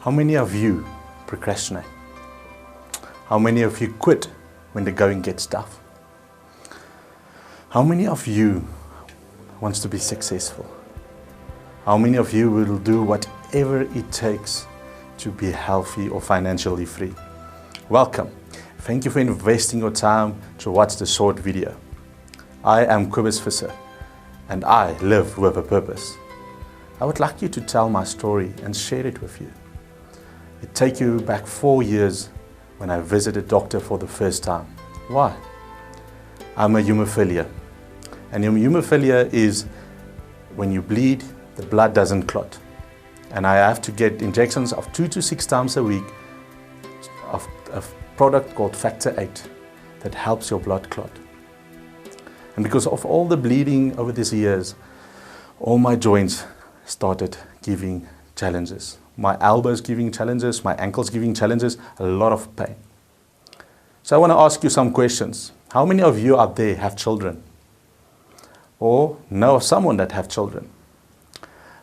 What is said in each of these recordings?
How many of you procrastinate? How many of you quit when the going gets tough? How many of you wants to be successful? How many of you will do whatever it takes to be healthy or financially free? Welcome. Thank you for investing your time to watch the short video. I am Cobus Visser and I live with a purpose. I would like you to tell my story and share it with you. It takes you back 4 years when I visited a doctor for the first time. Why? I'm a hemophilia. And hemophilia is when you bleed, the blood doesn't clot. And I have to get injections of 2 to 6 times a week of a product called Factor 8 that helps your blood clot. And because of all the bleeding over these years, all my joints started giving challenges. My elbows giving challenges, my ankles giving challenges, a lot of pain. So I want to ask you some questions. How many of you out there have children? Or know of someone that have children?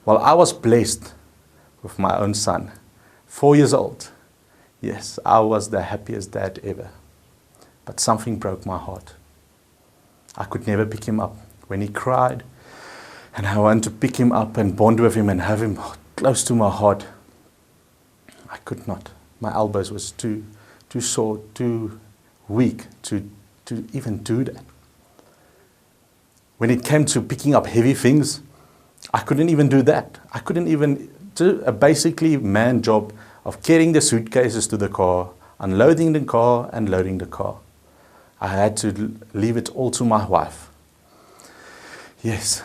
Well, I was blessed with my own son, 4 years old. Yes, I was the happiest dad ever. But something broke my heart. I could never pick him up. When he cried, and I wanted to pick him up and bond with him and have him close to my heart, I could not. My elbows was too sore, too weak to even do that. When it came to picking up heavy things, I couldn't even do that. I couldn't even do a basically man job of carrying the suitcases to the car, unloading the car and loading the car. I had to leave it all to my wife. Yes,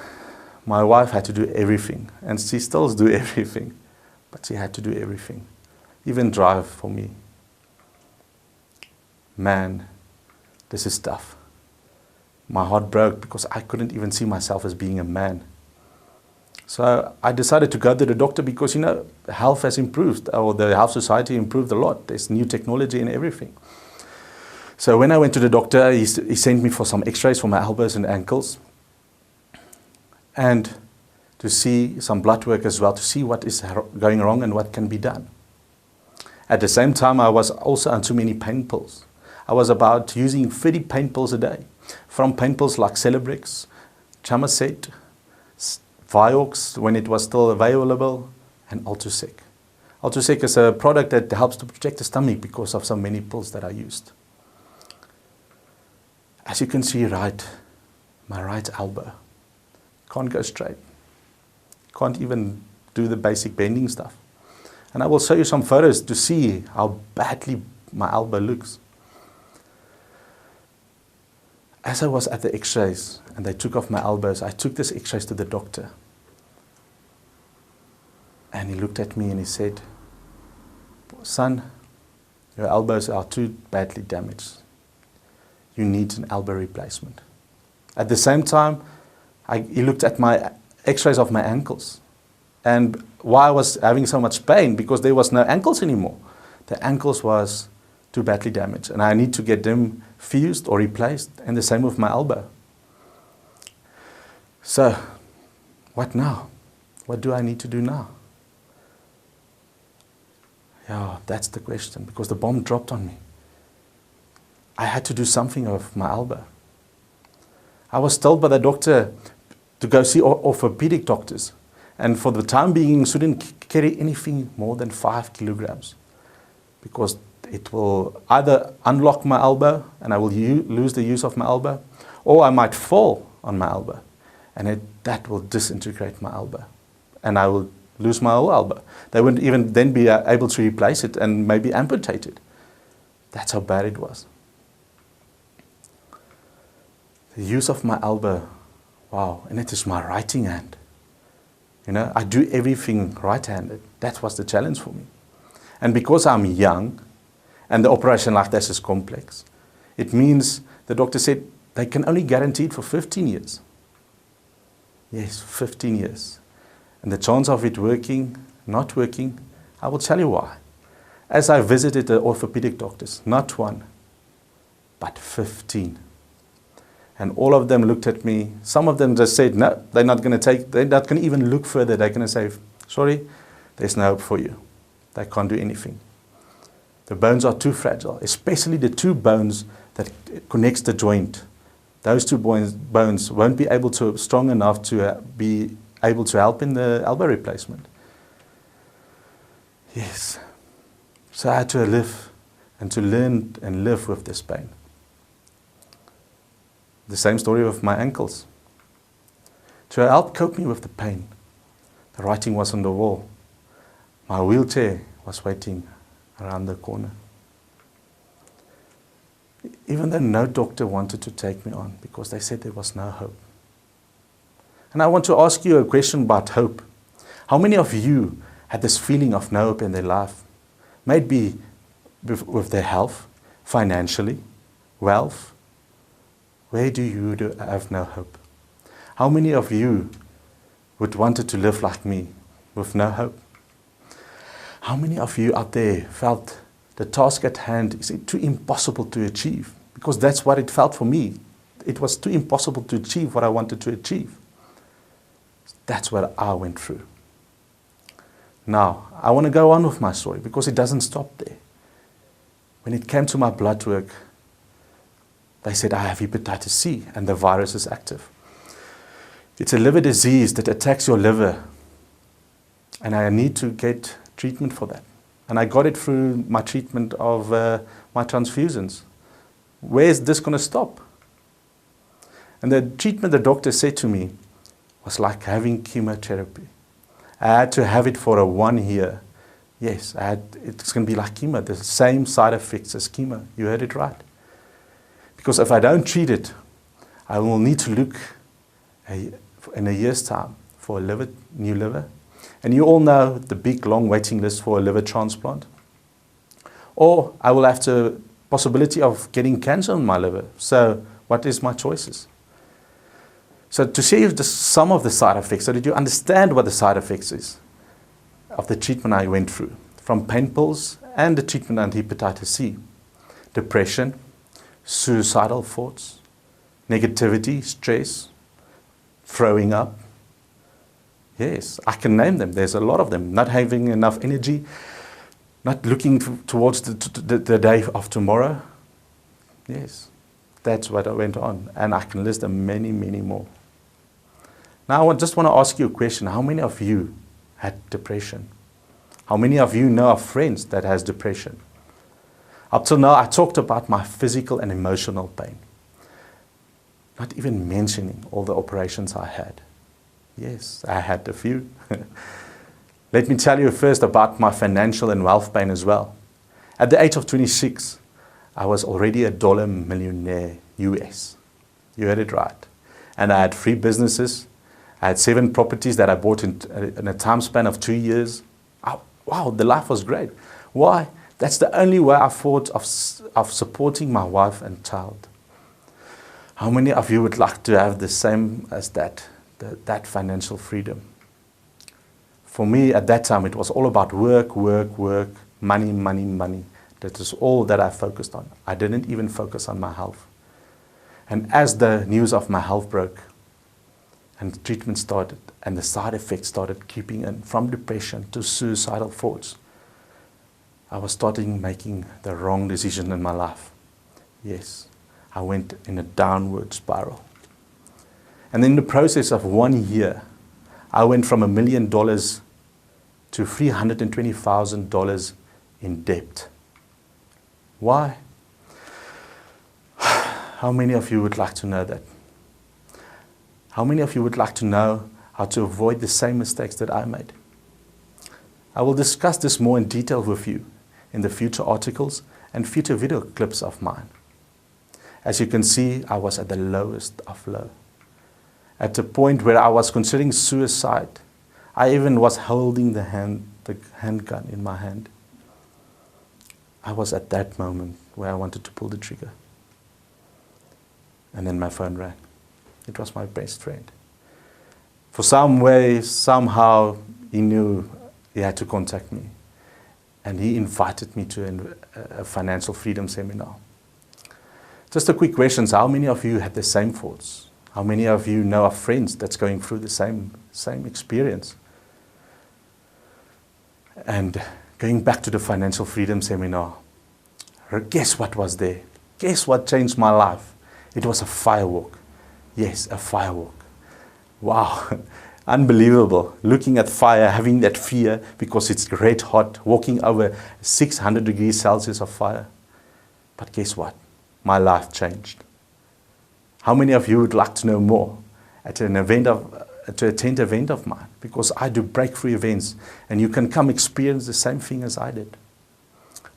my wife had to do everything, and she still does everything, but she had to do everything, even drive for me. Man, this is tough. My heart broke because I couldn't even see myself as being a man. So I decided to go to the doctor because, health has improved, or the health society improved a lot. There's new technology and everything. So when I went to the doctor, he sent me for some x-rays for my elbows and ankles, and to see some blood work as well, to see what is going wrong and what can be done. At the same time, I was also on too many pain pills. I was about using 30 pain pills a day, from pain pills like Celebrex, Chamacet, Firewalker when it was still available, and Altusec. Altusec is a product that helps to protect the stomach because of so many pills that I used. As you can see, my right elbow can't go straight. Can't even do the basic bending stuff. And I will show you some photos to see how badly my elbow looks. As I was at the x-rays and they took off my elbows, I took this x-rays to the doctor. And he looked at me and he said, "Son, your elbows are too badly damaged. You need an elbow replacement." At the same time, he looked at my x-rays of my ankles. And why I was having so much pain? Because there was no ankles anymore. The ankles was too badly damaged. And I need to get them fused or replaced. And the same with my elbow. So, what now? What do I need to do now? Yeah, that's the question. Because the bomb dropped on me. I had to do something with my elbow. I was told by the doctor to go see orthopedic doctors. And for the time being, shouldn't carry anything more than 5 kilograms. Because it will either unlock my elbow and I will lose the use of my elbow, or I might fall on my elbow. And that will disintegrate my elbow. And I will lose my whole elbow. They wouldn't even then be able to replace it and maybe amputate it. That's how bad it was. The use of my elbow, wow, and it is my writing hand. I do everything right-handed. That was the challenge for me. And because I'm young, and the operation like this is complex, it means the doctor said they can only guarantee it for 15 years. Yes, 15 years. And the chance of it working, not working, I will tell you why. As I visited the orthopedic doctors, not one, but 15. And all of them looked at me. Some of them just said, no, they're not going to even look further. They're going to say, sorry, there's no hope for you. They can't do anything. The bones are too fragile, especially the two bones that connects the joint. Those two bones won't be strong enough to be able to help in the elbow replacement. Yes. So I had to live and to learn and live with this pain. The same story with my ankles. To help cope me with the pain, the writing was on the wall. My wheelchair was waiting around the corner. Even though no doctor wanted to take me on because they said there was no hope. And I want to ask you a question about hope. How many of you had this feeling of no hope in their life? Maybe with their health, financially, wealth. Where do you have no hope? How many of you would wanted to live like me with no hope? How many of you out there felt the task at hand is too impossible to achieve? Because that's what it felt for me. It was too impossible to achieve what I wanted to achieve. That's what I went through. Now, I want to go on with my story because it doesn't stop there. When it came to my blood work, they said I have hepatitis C and the virus is active. It's a liver disease that attacks your liver, and I need to get treatment for that. And I got it through my treatment of my transfusions. Where is this going to stop? And the treatment the doctor said to me was like having chemotherapy. I had to have it for 1 year. Yes, it's going to be like chemo, the same side effects as chemo. You heard it right. Because if I don't treat it, I will need to look in a year's time for a new liver. And you all know the big long waiting list for a liver transplant. Or I will have the possibility of getting cancer on my liver. So what is my choices? So to share you some of the side effects, so that you understand what the side effects is of the treatment I went through, from pain pills and the treatment on hepatitis C. Depression, suicidal thoughts, negativity, stress, throwing up. Yes, I can name them. There's a lot of them. Not having enough energy, not looking towards the day of tomorrow. Yes, that's what I went on. And I can list them many, many more. Now, I just want to ask you a question. How many of you had depression? How many of you know of friends that has depression? Up till now, I talked about my physical and emotional pain. Not even mentioning all the operations I had. Yes, I had a few. Let me tell you first about my financial and wealth pain as well. At the age of 26, I was already a dollar millionaire US. You heard it right. And I had 3 businesses. I had 7 properties that I bought in a time span of 2 years. Wow, the life was great. Why? That's the only way I thought of supporting my wife and child. How many of you would like to have the same as that financial freedom? For me, at that time, it was all about work, work, work, money, money, money. That is all that I focused on. I didn't even focus on my health. And as the news of my health broke, and treatment started, and the side effects started creeping in, from depression to suicidal thoughts, I was starting making the wrong decision in my life. Yes, I went in a downward spiral. And in the process of 1 year, I went from $1 million to $320,000 in debt. Why? How many of you would like to know that? How many of you would like to know how to avoid the same mistakes that I made? I will discuss this more in detail with you in the future articles and future video clips of mine. As you can see, I was at the lowest of low. At the point where I was considering suicide, I even was holding the handgun in my hand. I was at that moment where I wanted to pull the trigger. And then my phone rang. It was my best friend. For some way, somehow, he knew he had to contact me. And he invited me to a financial freedom seminar. Just a quick question. How many of you had the same thoughts? How many of you know of friends that's going through the same experience? And Going back to the financial freedom seminar, guess what was there? Guess what changed my life? It was a firewalk. Yes, a firewalk. Wow, unbelievable. Looking at fire, having that fear because it's red hot, walking over 600 degrees Celsius of fire. But guess what? My life changed. How many of you would like to know more at an event to attend an event of mine? Because I do breakthrough events and you can come experience the same thing as I did.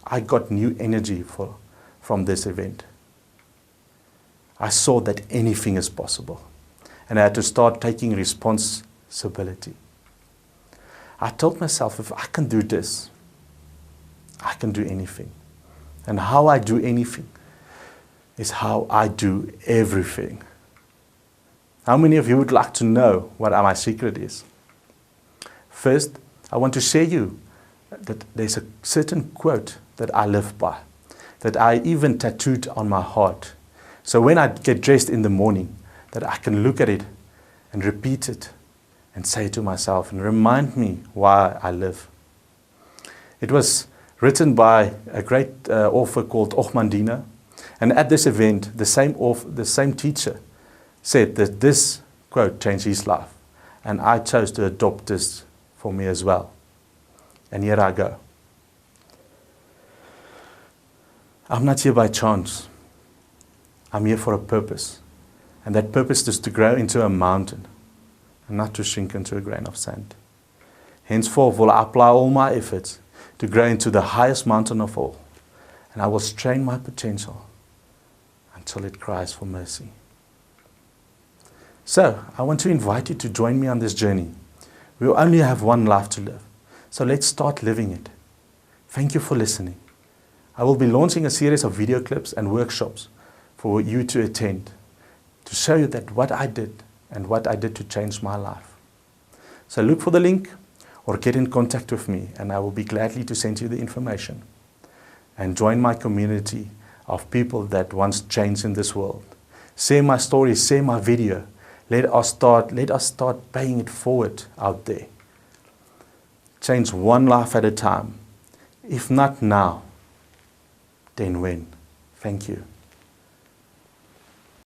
I got new energy from this event. I saw that anything is possible. And I had to start taking responsibility. I told myself, if I can do this, I can do anything. And how I do anything is how I do everything. How many of you would like to know what my secret is? First, I want to share you that there's a certain quote that I live by, that I even tattooed on my heart. So when I get dressed in the morning, that I can look at it and repeat it and say to myself and remind me why I live. It was written by a great author called Ochmandina. And at this event, the same teacher said that this quote changed his life. And I chose to adopt this for me as well. And here I go. I'm not here by chance. I'm here for a purpose. And that purpose is to grow into a mountain and not to shrink into a grain of sand. Henceforth will I apply all my efforts to grow into the highest mountain of all. And I will strain my potential until it cries for mercy. So, I want to invite you to join me on this journey. We will only have one life to live. So let's start living it. Thank you for listening. I will be launching a series of video clips and workshops for you to attend, to show you that what I did and what I did to change my life. So look for the link or get in contact with me and I will be gladly to send you the information. And join my community of people that wants change in this world. Share my story, share my video. Let us start paying it forward out there. Change one life at a time. If not now, then when? Thank you.